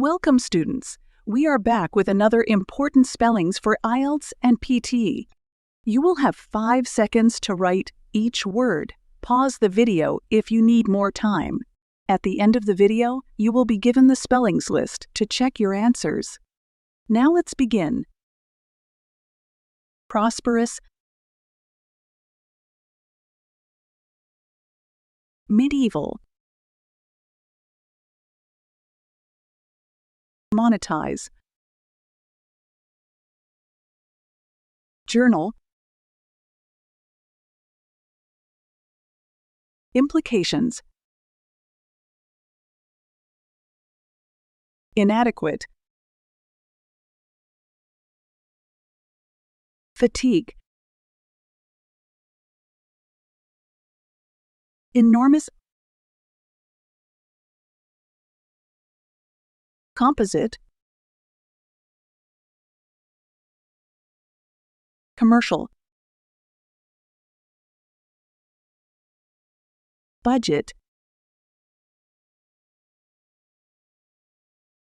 Welcome, students. We are back with another important spellings for Ielts and PT. You will have 5 seconds to write each word. Pause the video if you need more time. At the end of the video, you will be given the spellings list to check your answers. Now let's begin. Prosperous, medieval, monetize, journal, implications, inadequate, fatigue, enormous, composite, commercial, budget,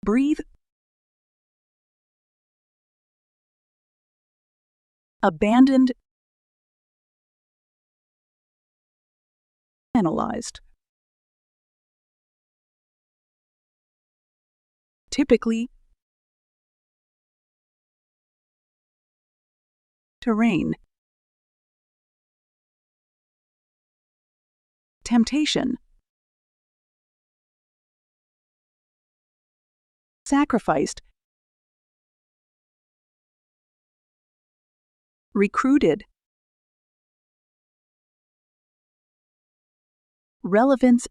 breathe, abandoned, analyzed. Typically, terrain, temptation, sacrificed, recruited, relevance.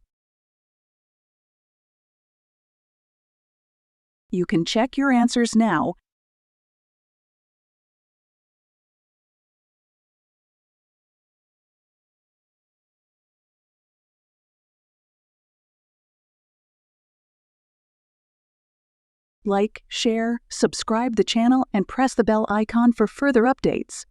You can check your answers now. Like, share, subscribe the channel, and press the bell icon for further updates.